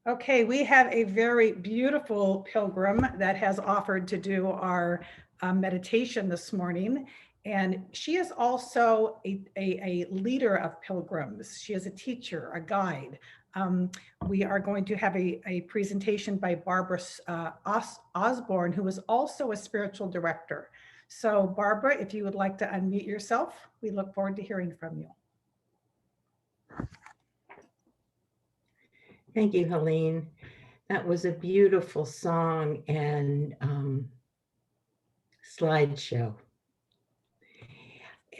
Okay, we have a very beautiful pilgrim that has offered to do our meditation this morning. And she is also a leader of pilgrims. She is a teacher, a guide. We are going to have a presentation by Barbara Osborne, who is also a spiritual director. So Barbara, if you would like to unmute yourself, we look forward to hearing from you. Thank you, Helene. That was a beautiful song and slideshow.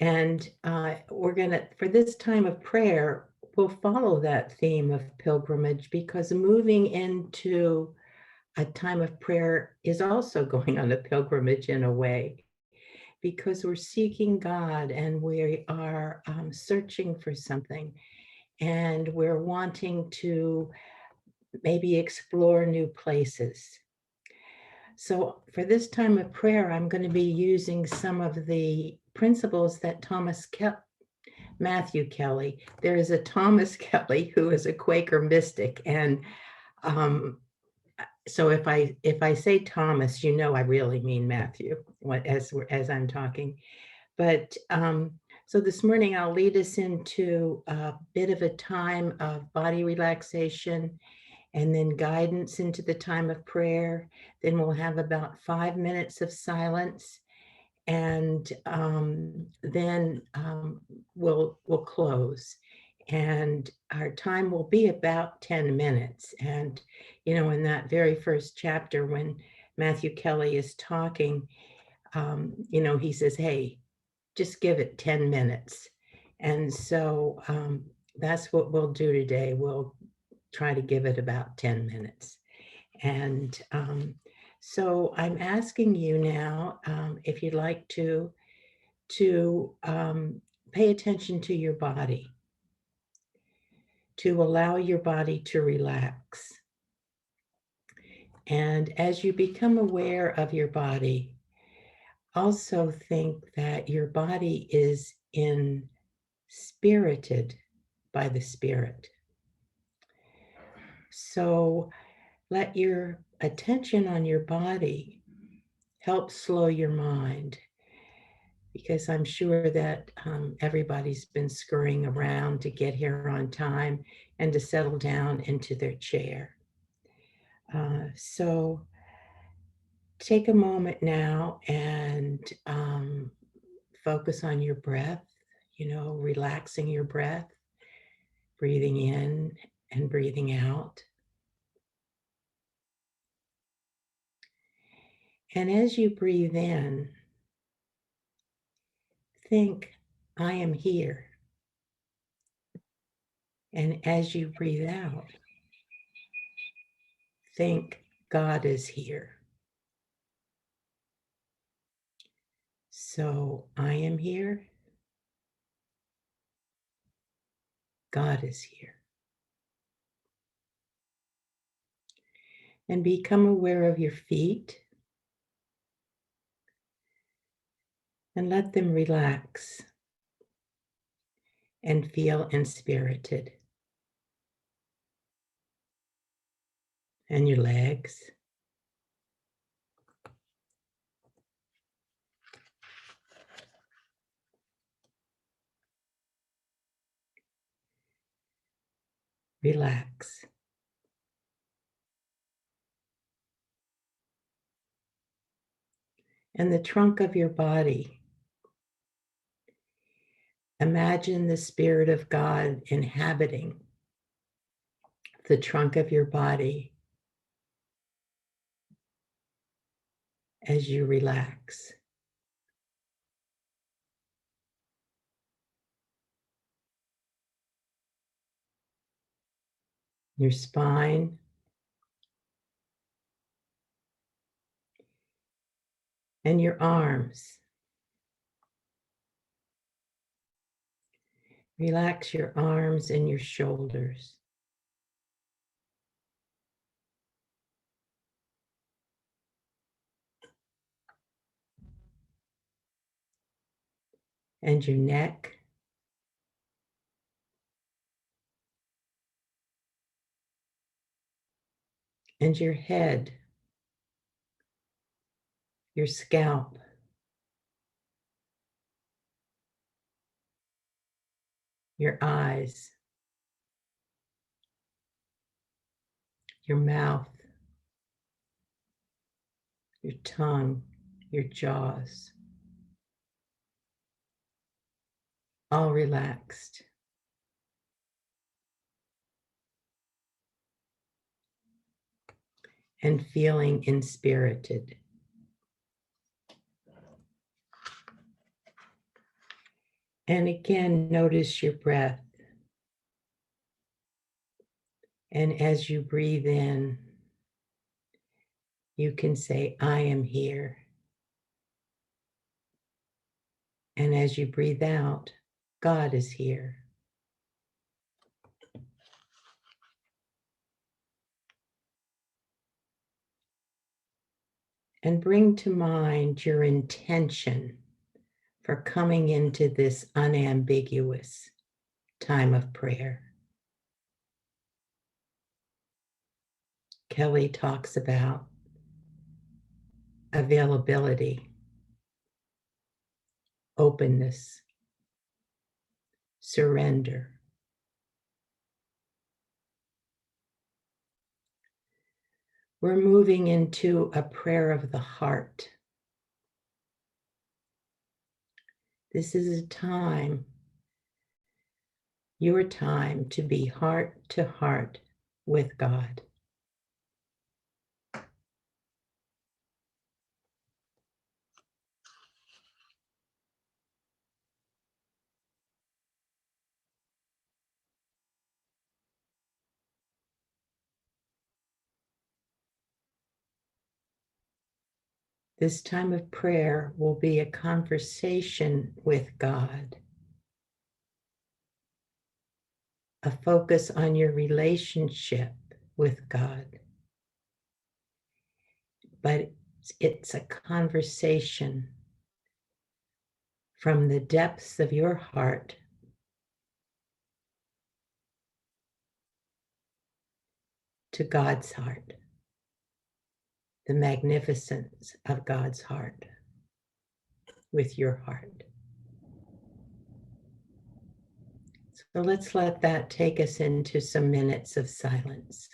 And we're gonna, for this time of prayer, we'll follow that theme of pilgrimage, because moving into a time of prayer is also going on a pilgrimage in a way, because we're seeking God and we are searching for something, and we're wanting to maybe explore new places. So for this time of prayer, I'm going to be using some of the principles that Matthew Kelly. There is a Thomas Kelly who is a Quaker mystic, and so if I say Thomas, you know I really mean Matthew as I'm talking. But so this morning I'll lead us into a bit of a time of body relaxation, and then guidance into the time of prayer. Then we'll have about 5 minutes of silence, and then we'll close. And our time will be about 10 minutes. And, you know, in that very first chapter, when Matthew Kelly is talking, you know, he says, hey, just give it 10 minutes. And so that's what we'll do today. We'll try to give it about 10 minutes. And so I'm asking you now, if you'd like to pay attention to your body, to allow your body to relax. And as you become aware of your body, also think that your body is inspirited by the Spirit. So let your attention on your body help slow your mind, because I'm sure that everybody's been scurrying around to get here on time and to settle down into their chair. So take a moment now and focus on your breath, you know, relaxing your breath, breathing in and breathing out. And as you breathe in, think, I am here. And as you breathe out, think, God is here. So I am here. God is here. And become aware of your feet and let them relax and feel inspirited. And your legs. Relax. And the trunk of your body. Imagine the Spirit of God inhabiting the trunk of your body as you relax. Your spine. And your arms. Relax your arms and your shoulders. And your neck. and your head, your scalp, your eyes, your mouth, your tongue, your jaws, all relaxed. And feeling inspirited. And again, notice your breath. And as you breathe in, you can say, I am here. And as you breathe out, God is here. And bring to mind your intention for coming into this unambiguous time of prayer. Kelly talks about availability, openness, surrender. We're moving into a prayer of the heart. This is a time, your time, to be heart to heart with God. This time of prayer will be a conversation with God, a focus on your relationship with God. But it's a conversation from the depths of your heart to God's heart, the magnificence of God's heart with your heart. So let's let that take us into some minutes of silence.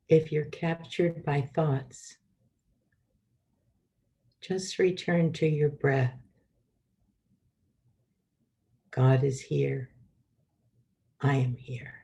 If you're captured by thoughts, just return to your breath. God is here. I am here.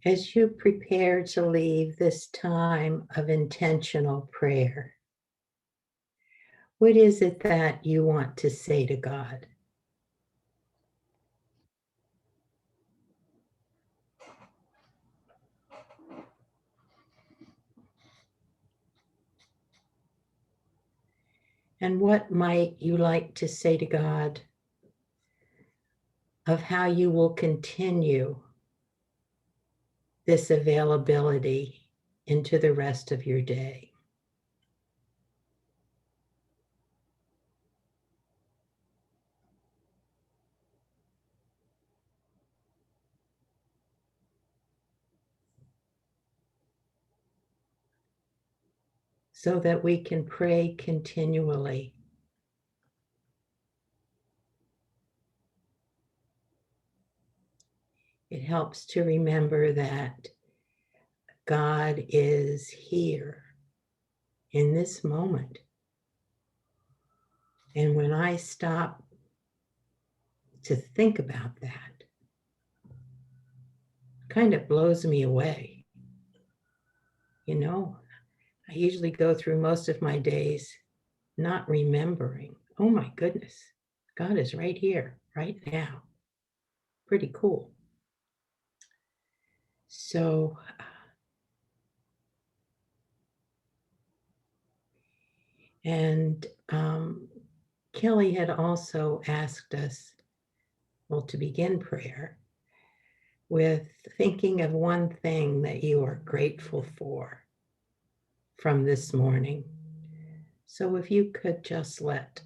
As you prepare to leave this time of intentional prayer, what is it that you want to say to God? And what might you like to say to God of how you will continue this availability into the rest of your day? So that we can pray continually. It helps to remember that God is here in this moment. And when I stop to think about that, kind of blows me away. You know, I usually go through most of my days not remembering, oh my goodness, God is right here, right now. Pretty cool. So, and Kelly had also asked us, well, to begin prayer with thinking of one thing that you are grateful for from this morning. So if you could just let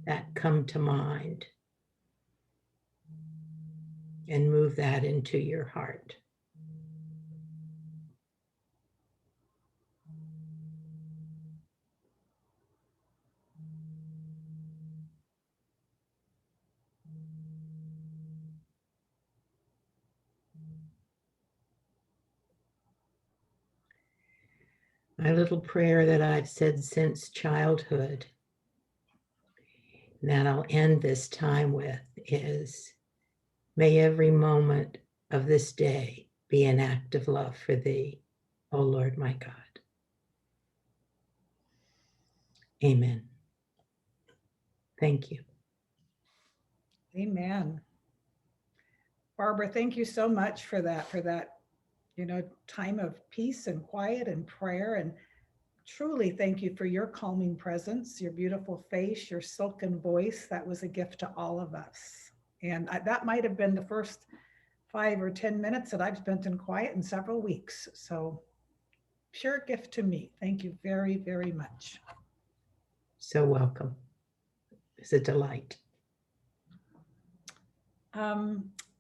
that come to mind and move that into your heart. My little prayer that I've said since childhood, that I'll end this time with, is, may every moment of this day be an act of love for thee, O Lord my God. Amen. Thank you. Amen. Barbara, thank you so much for that, time of peace and quiet and prayer. And truly thank you for your calming presence, your beautiful face, your silken voice. That was a gift to all of us. And that might have been the first 5 or 10 minutes that I've spent in quiet in several weeks. So pure gift to me. Thank you very, very much. So welcome. It's a delight.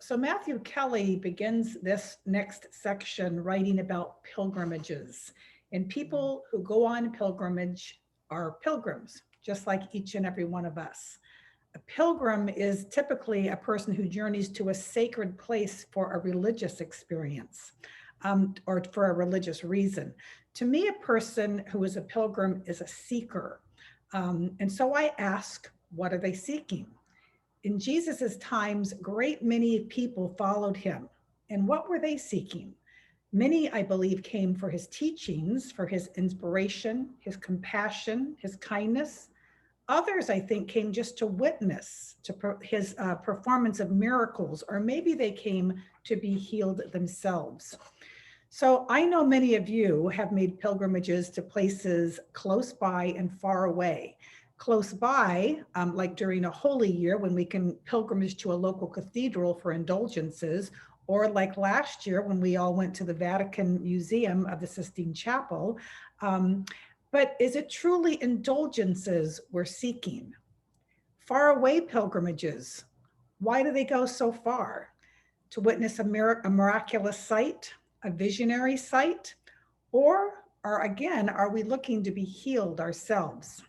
So Matthew Kelly begins this next section writing about pilgrimages. And people who go on pilgrimage are pilgrims, just like each and every one of us. A pilgrim is typically a person who journeys to a sacred place for a religious experience, or for a religious reason. To me, a person who is a pilgrim is a seeker. And so I ask, what are they seeking? In Jesus's times, great many people followed him. And what were they seeking? Many, I believe, came for his teachings, for his inspiration, his compassion, his kindness. Others, I think, came just to witness to his performance of miracles, or maybe they came to be healed themselves. So I know many of you have made pilgrimages to places close by and far away. Close by, like during a holy year when we can pilgrimage to a local cathedral for indulgences, or like last year when we all went to the Vatican Museum of the Sistine Chapel. But is it truly indulgences we're seeking? Far away pilgrimages, why do they go so far? To witness a miraculous sight, a visionary sight, or are we looking to be healed ourselves?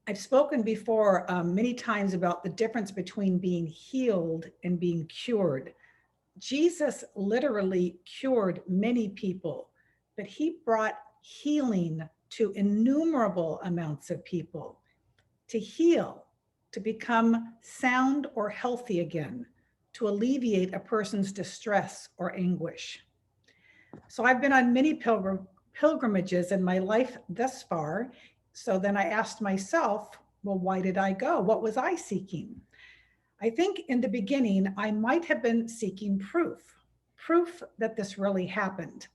I've spoken before many times about the difference between being healed and being cured. Jesus literally cured many people, but he brought healing to innumerable amounts of people. To heal, to become sound or healthy again, to alleviate a person's distress or anguish. So I've been on many pilgrimages in my life thus far. So then I asked myself, well, why did I go? What was I seeking? I think in the beginning, I might have been seeking proof that this really happened.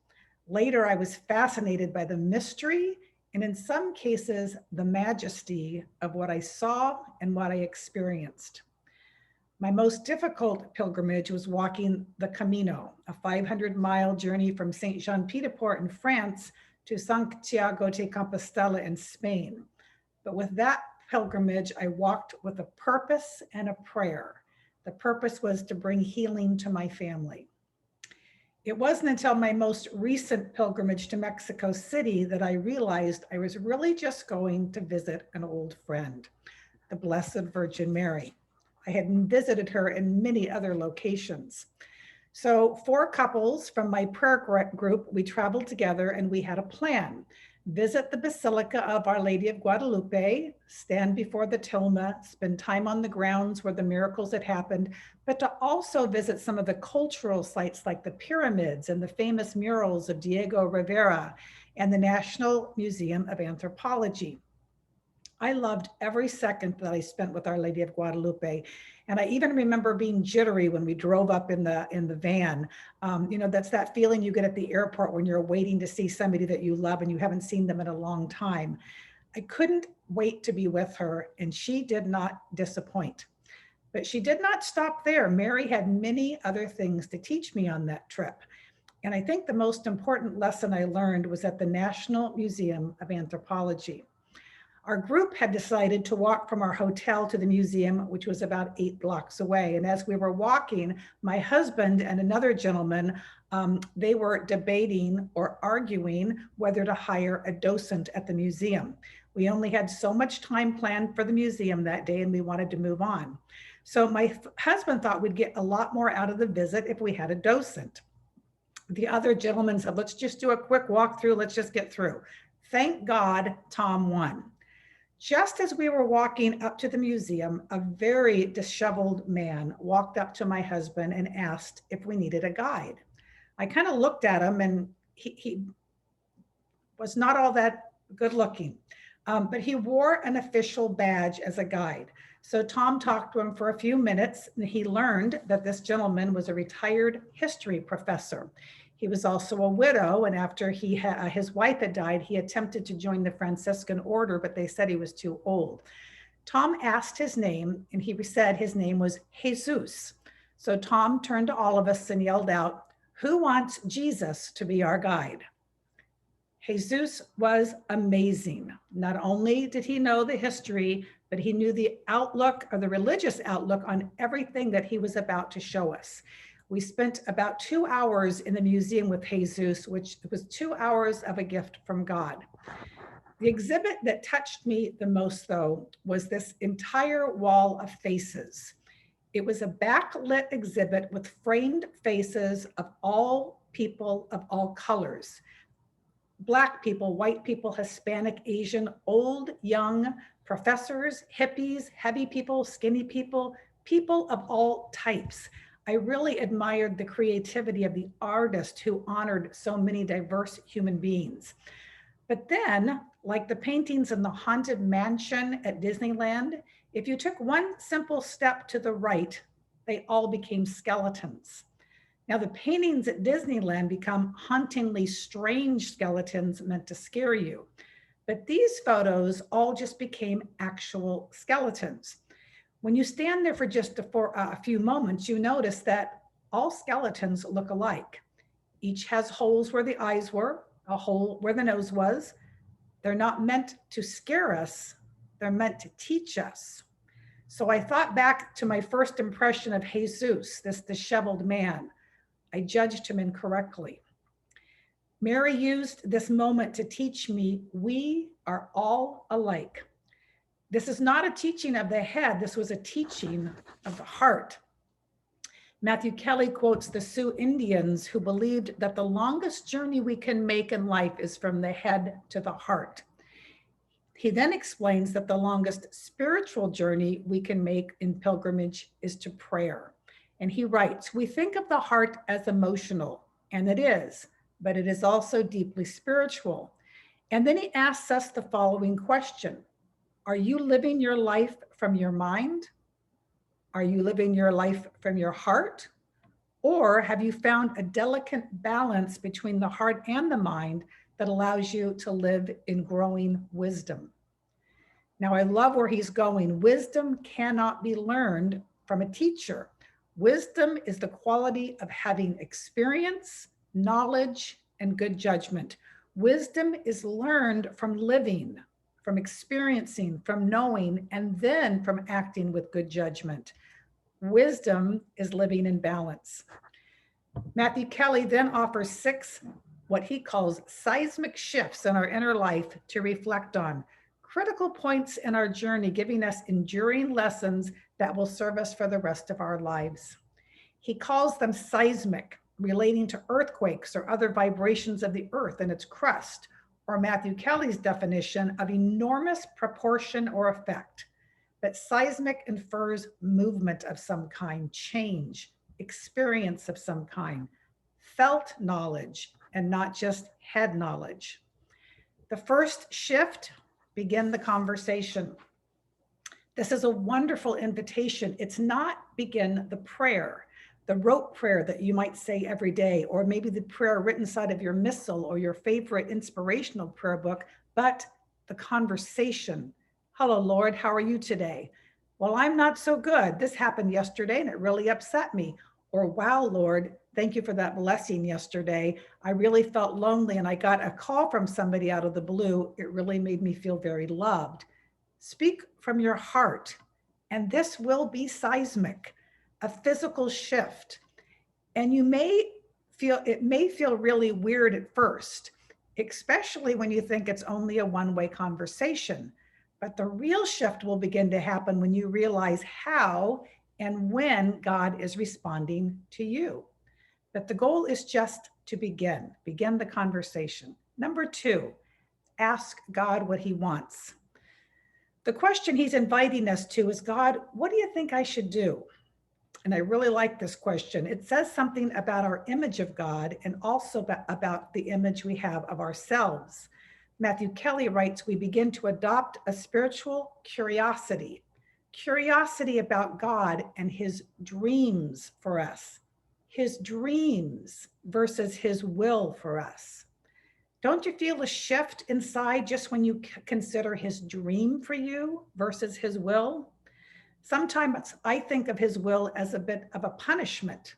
Later, I was fascinated by the mystery and in some cases, the majesty of what I saw and what I experienced. My most difficult pilgrimage was walking the Camino, a 500-mile journey from Saint Jean Pied de Port in France to Santiago de Compostela in Spain. But with that pilgrimage, I walked with a purpose and a prayer. The purpose was to bring healing to my family. It wasn't until my most recent pilgrimage to Mexico City that I realized I was really just going to visit an old friend, the Blessed Virgin Mary. I had visited her in many other locations. So 4 couples from my prayer group, we traveled together and we had a plan. Visit the Basilica of Our Lady of Guadalupe, stand before the tilma, spend time on the grounds where the miracles had happened, but to also visit some of the cultural sites like the pyramids and the famous murals of Diego Rivera and the National Museum of Anthropology. I loved every second that I spent with Our Lady of Guadalupe. And I even remember being jittery when we drove up in the van. That's that feeling you get at the airport when you're waiting to see somebody that you love and you haven't seen them in a long time. I couldn't wait to be with her, and she did not disappoint. But she did not stop there. Mary had many other things to teach me on that trip. And I think the most important lesson I learned was at the National Museum of Anthropology. Our group had decided to walk from our hotel to the museum, which was about 8 blocks away. And as we were walking, my husband and another gentleman, they were debating or arguing whether to hire a docent at the museum. We only had so much time planned for the museum that day, and we wanted to move on. So my husband thought we'd get a lot more out of the visit if we had a docent. The other gentleman said, let's just do a quick walkthrough. Let's just get through. Thank God Tom won. Just as we were walking up to the museum, a very disheveled man walked up to my husband and asked if we needed a guide. I kind of looked at him, and he was not all that good looking, but he wore an official badge as a guide. So Tom talked to him for a few minutes, and he learned that this gentleman was a retired history professor. He was also a widow, and after his wife had died, he attempted to join the Franciscan order, but they said he was too old. Tom asked his name, and he said his name was Jesus. So Tom turned to all of us and yelled out, "Who wants Jesus to be our guide?" Jesus was amazing. Not only did he know the history, but he knew the outlook, or the religious outlook, on everything that he was about to show us. We spent about 2 hours in the museum with Jesus, which was 2 hours of a gift from God. The exhibit that touched me the most, though, was this entire wall of faces. It was a backlit exhibit with framed faces of all people of all colors. Black people, white people, Hispanic, Asian, old, young, professors, hippies, heavy people, skinny people, people of all types. I really admired the creativity of the artist who honored so many diverse human beings. But then, like the paintings in the Haunted Mansion at Disneyland, if you took one simple step to the right, they all became skeletons. Now, the paintings at Disneyland become hauntingly strange skeletons meant to scare you. But these photos all just became actual skeletons. When you stand there for just a few moments, you notice that all skeletons look alike. Each has holes where the eyes were, a hole where the nose was. They're not meant to scare us. They're meant to teach us. So I thought back to my first impression of Jesus, this disheveled man. I judged him incorrectly. Mary used this moment to teach me we are all alike. This is not a teaching of the head. This was a teaching of the heart. Matthew Kelly quotes the Sioux Indians, who believed that the longest journey we can make in life is from the head to the heart. He then explains that the longest spiritual journey we can make in pilgrimage is to prayer. And he writes, we think of the heart as emotional, and it is, but it is also deeply spiritual. And then he asks us the following question: are you living your life from your mind? Are you living your life from your heart? Or have you found a delicate balance between the heart and the mind that allows you to live in growing wisdom? Now, I love where he's going. Wisdom cannot be learned from a teacher. Wisdom is the quality of having experience, knowledge, and good judgment. Wisdom is learned from living, from experiencing, from knowing, and then from acting with good judgment. Wisdom is living in balance. Matthew Kelly then offers 6 what he calls seismic shifts in our inner life to reflect on, critical points in our journey, giving us enduring lessons that will serve us for the rest of our lives. He calls them seismic, relating to earthquakes or other vibrations of the earth and its crust, or Matthew Kelly's definition of enormous proportion or effect. But seismic infers movement of some kind, change, experience of some kind, felt knowledge, and not just head knowledge. The first shift: begin the conversation. This is a wonderful invitation. It's not begin the prayer, the rote prayer that you might say every day, or maybe the prayer written inside of your missal or your favorite inspirational prayer book, but the conversation. Hello, Lord, how are you today? Well, I'm not so good. This happened yesterday and it really upset me. Or, wow, Lord, thank you for that blessing yesterday. I really felt lonely and I got a call from somebody out of the blue. It really made me feel very loved. Speak from your heart, and this will be seismic, a physical shift. And it may feel really weird at first, especially when you think it's only a one-way conversation. But the real shift will begin to happen when you realize how and when God is responding to you. But the goal is just to begin the conversation. Number 2, ask God what he wants. The question he's inviting us to is, God, what do you think I should do? And I really like this question. It says something about our image of God and also about the image we have of ourselves. Matthew Kelly writes, we begin to adopt a spiritual curiosity about God and his dreams for us, his dreams versus his will for us. Don't you feel a shift inside just when you consider his dream for you versus his will? Sometimes I think of his will as a bit of a punishment,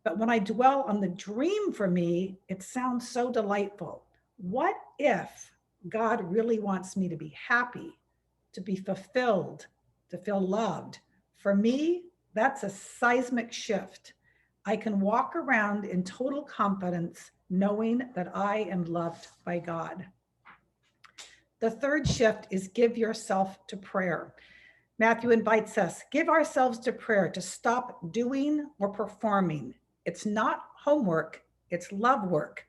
but when I dwell on the dream for me, it sounds so delightful. What if God really wants me to be happy, to be fulfilled, to feel loved? For me, that's a seismic shift. I can walk around in total confidence, knowing that I am loved by God. The third shift is give yourself to prayer. Matthew invites us, give ourselves to prayer, to stop doing or performing. It's not homework, it's love work.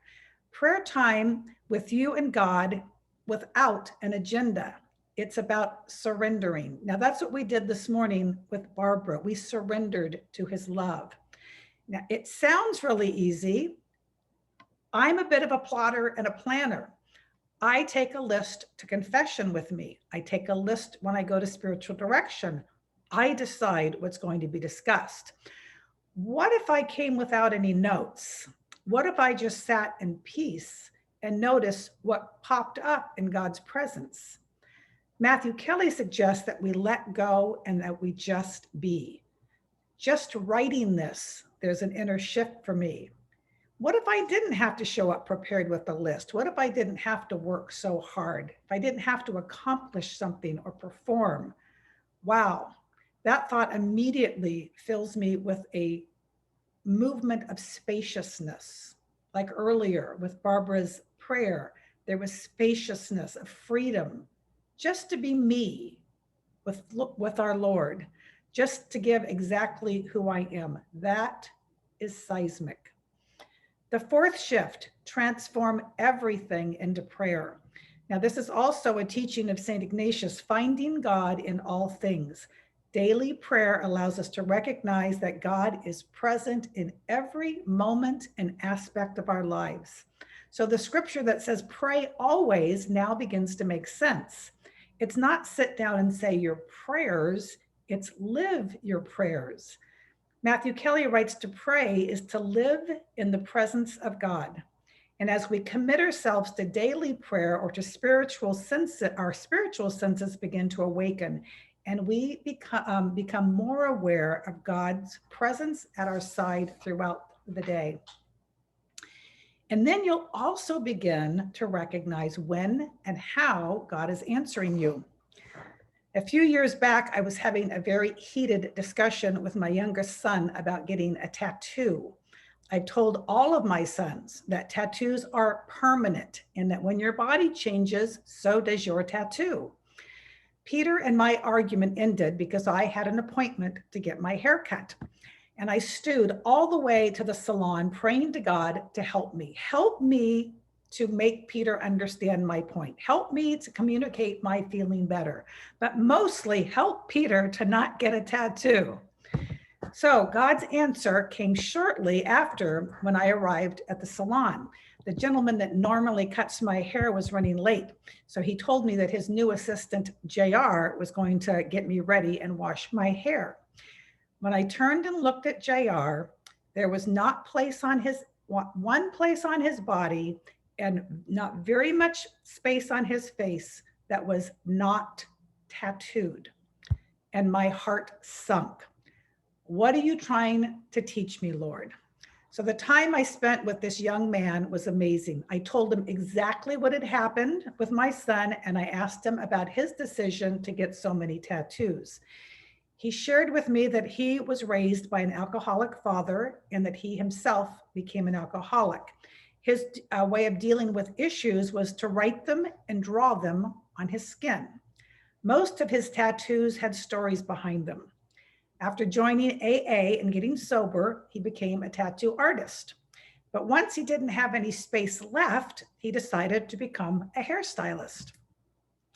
Prayer time with you and God without an agenda. It's about surrendering. Now, that's what we did this morning with Barbara. We surrendered to his love. Now, it sounds really easy. I'm a bit of a plotter and a planner. I take a list to confession with me. I take a list when I go to spiritual direction. I decide what's going to be discussed. What if I came without any notes? What if I just sat in peace and noticed what popped up in God's presence? Matthew Kelly suggests that we let go and that we just be. Just writing this, there's an inner shift for me. What if I didn't have to show up prepared with a list? What if I didn't have to work so hard? If I didn't have to accomplish something or perform? Wow, that thought immediately fills me with a movement of spaciousness. Like earlier with Barbara's prayer, there was spaciousness of freedom, just to be me with our Lord, just to give exactly who I am. That is seismic. The fourth shift, transform everything into prayer. Now, this is also a teaching of St. Ignatius, finding God in all things. Daily prayer allows us to recognize that God is present in every moment and aspect of our lives. So the scripture that says pray always now begins to make sense. It's not sit down and say your prayers, it's live your prayers. Matthew Kelly writes to pray is to live in the presence of God. And as we commit ourselves to daily prayer or to spiritual senses, our spiritual senses begin to awaken and we become more aware of God's presence at our side throughout the day. And then you'll also begin to recognize when and how God is answering you. A few years back, I was having a very heated discussion with my youngest son about getting a tattoo. I told all of my sons that tattoos are permanent and that when your body changes, so does your tattoo. Peter and my argument ended because I had an appointment to get my hair cut. And I stewed all the way to the salon praying to God to help me to make Peter understand my point, help me to communicate my feeling better, but mostly help Peter to not get a tattoo. So God's answer came shortly after when I arrived at the salon. The gentleman that normally cuts my hair was running late. So he told me that his new assistant, JR, was going to get me ready and wash my hair. When I turned and looked at JR, there was not one place on his body and not very much space on his face that was not tattooed. And my heart sunk. What are you trying to teach me, Lord? So the time I spent with this young man was amazing. I told him exactly what had happened with my son, and I asked him about his decision to get so many tattoos. He shared with me that he was raised by an alcoholic father and that he himself became an alcoholic. His way of dealing with issues was to write them and draw them on his skin. Most of his tattoos had stories behind them. After joining AA and getting sober, he became a tattoo artist. But once he didn't have any space left, he decided to become a hairstylist.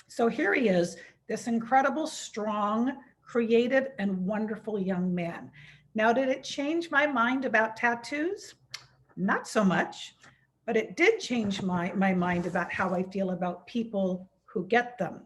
So here he is, this incredible, strong, creative, and wonderful young man. Now, did it change my mind about tattoos? Not so much, but it did change my mind about how I feel about people who get them.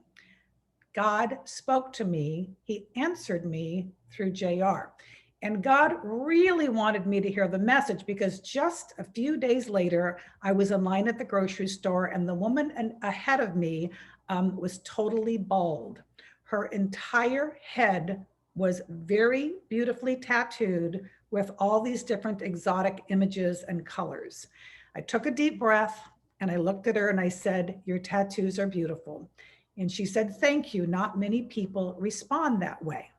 God spoke to me, he answered me through JR. And God really wanted me to hear the message because just a few days later, I was in line at the grocery store and the woman ahead of me was totally bald. Her entire head was very beautifully tattooed with all these different exotic images and colors. I took a deep breath and I looked at her and I said, "Your tattoos are beautiful." And she said, "Thank you. Not many people respond that way."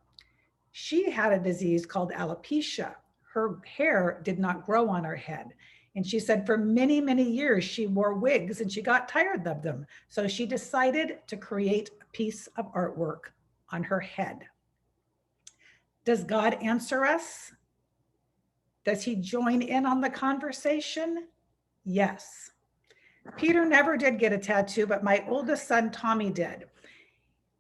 She had a disease called alopecia. Her hair did not grow on her head. And she said for many, many years, she wore wigs and she got tired of them. So she decided to create a piece of artwork on her head. Does God answer us? Does he join in on the conversation? Yes. Peter never did get a tattoo, but my oldest son, Tommy, did.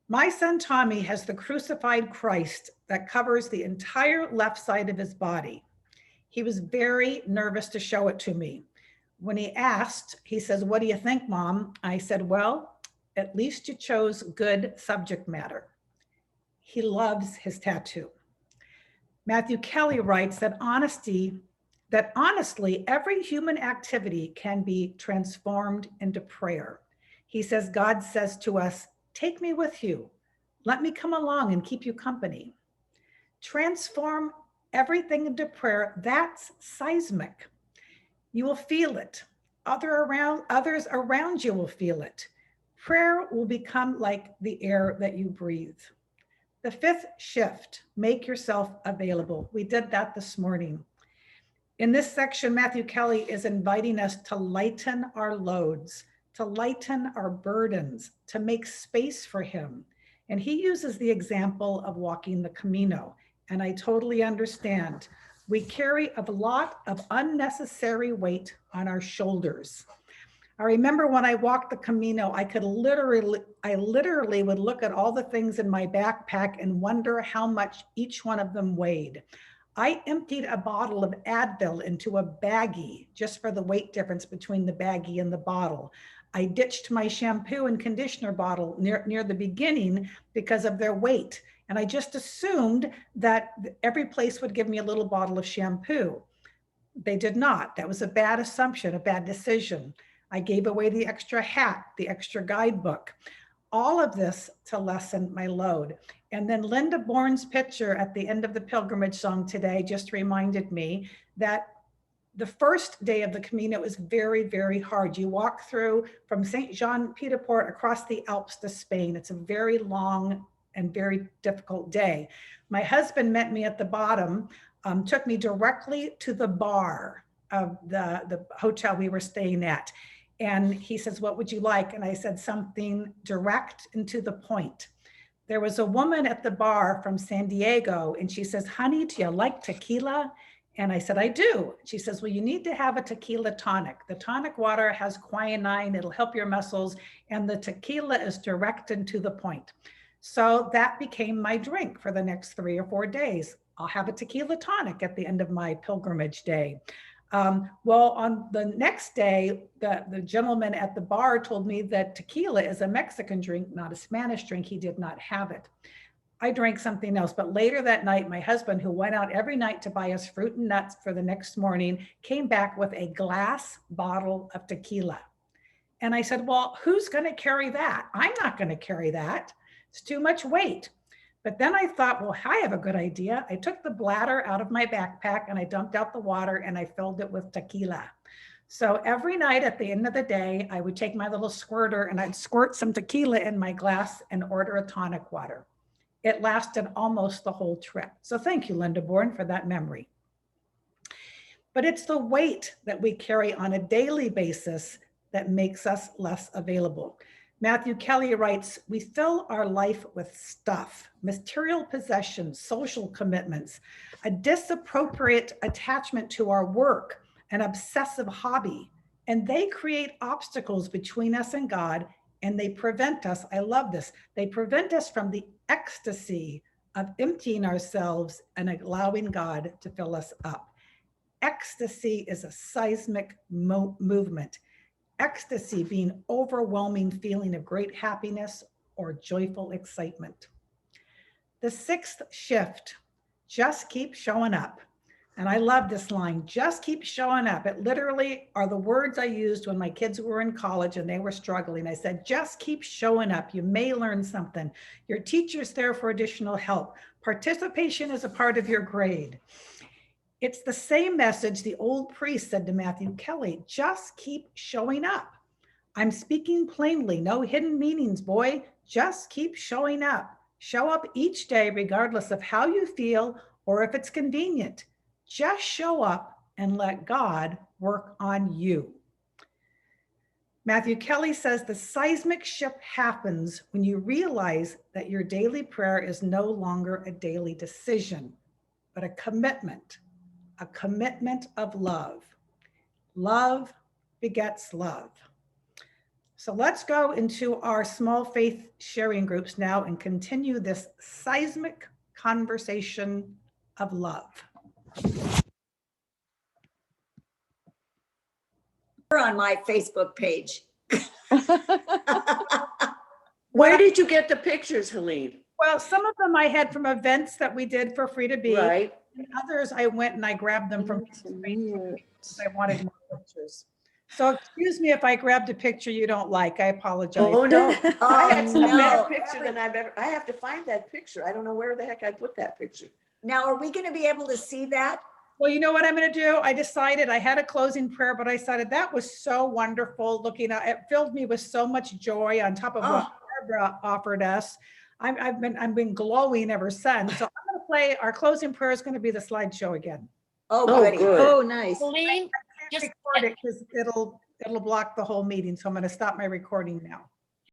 My son, Tommy, has the crucified Christ that covers the entire left side of his body. He was very nervous to show it to me. When he asked, he says, "What do you think, Mom?" I said, "Well, at least you chose good subject matter." He loves his tattoo. Matthew Kelly writes that honestly, every human activity can be transformed into prayer. He says, God says to us, "Take me with you. Let me come along and keep you company." Transform everything into prayer. That's seismic. You will feel it. Others around you will feel it. Prayer will become like the air that you breathe. The fifth shift, make yourself available. We did that this morning. In this section, Matthew Kelly is inviting us to lighten our loads, to lighten our burdens, to make space for him. And he uses the example of walking the Camino. And I totally understand. We carry a lot of unnecessary weight on our shoulders. I remember when I walked the Camino, I literally would look at all the things in my backpack and wonder how much each one of them weighed. I emptied a bottle of Advil into a baggie just for the weight difference between the baggie and the bottle. I ditched my shampoo and conditioner bottle near the beginning because of their weight. And I just assumed that every place would give me a little bottle of shampoo. They did not. That was a bad assumption, a bad decision. I gave away the extra hat, the extra guidebook, all of this to lessen my load. And then Linda Bourne's picture at the end of the pilgrimage song today just reminded me that the first day of the Camino is very, very hard. You walk through from St. Jean Pied Port across the Alps to Spain. It's a very long and very difficult day. My husband met me at the bottom, took me directly to the bar of the hotel we were staying at. And he says, "What would you like?" And I said, "Something direct and to the point." There was a woman at the bar from San Diego, and she says, "Honey, do you like tequila?" And I said, "I do." She says, "Well, you need to have a tequila tonic. The tonic water has quinine, it'll help your muscles, and the tequila is direct and to the point." So that became my drink for the next 3 or 4 days. I'll have a tequila tonic at the end of my pilgrimage day. Well, on the next day, the gentleman at the bar told me that tequila is a Mexican drink, not a Spanish drink. He did not have it. I drank something else, but later that night, my husband, who went out every night to buy us fruit and nuts for the next morning, came back with a glass bottle of tequila. And I said, "Well, who's going to carry that? I'm not going to carry that. It's too much weight." But then I thought, well, I have a good idea. I took the bladder out of my backpack and I dumped out the water and I filled it with tequila. So every night at the end of the day, I would take my little squirter and I'd squirt some tequila in my glass and order a tonic water. It lasted almost the whole trip. So thank you, Linda Bourne, for that memory. But it's the weight that we carry on a daily basis that makes us less available. Matthew Kelly writes, "We fill our life with stuff, material possessions, social commitments, a disappropriate attachment to our work, an obsessive hobby, and they create obstacles between us and God, and they prevent us," I love this, "they prevent us from the ecstasy of emptying ourselves and allowing God to fill us up." Ecstasy is a seismic movement. Ecstasy being overwhelming feeling of great happiness or joyful excitement. The sixth shift, just keep showing up. And I love this line, just keep showing up. It literally are the words I used when my kids were in college and they were struggling. I said, just keep showing up. You may learn something. Your teacher's there for additional help. Participation is a part of your grade. It's the same message the old priest said to Matthew Kelly, just keep showing up. I'm speaking plainly, no hidden meanings, boy. Just keep showing up. Show up each day, regardless of how you feel or if it's convenient. Just show up and let God work on you. Matthew Kelly says the seismic shift happens when you realize that your daily prayer is no longer a daily decision, but a commitment of love. Love begets love. So let's go into our small faith sharing groups now and continue this seismic conversation of love. On my Facebook page. Where did you get the pictures, Helene? Well, some of them I had from events that we did for Free to Be. Right. And others I went and I grabbed them from I wanted more pictures. So excuse me if I grabbed a picture you don't like. I apologize. Oh, no. I had a no. better picture than I've ever, I have to find that picture. I don't know where the heck I put that picture. Now, are we going to be able to see that? Well, you know what I'm going to do? I decided I had a closing prayer, but I decided that was so wonderful looking at it. Filled me with so much joy on top of what Barbara offered us. I've been glowing ever since. So I'm going to play our closing prayer is going to be the slideshow again. Oh, Oh, goody. good. Oh, nice. Helene, Just record it because it'll block the whole meeting. So I'm going to stop my recording now.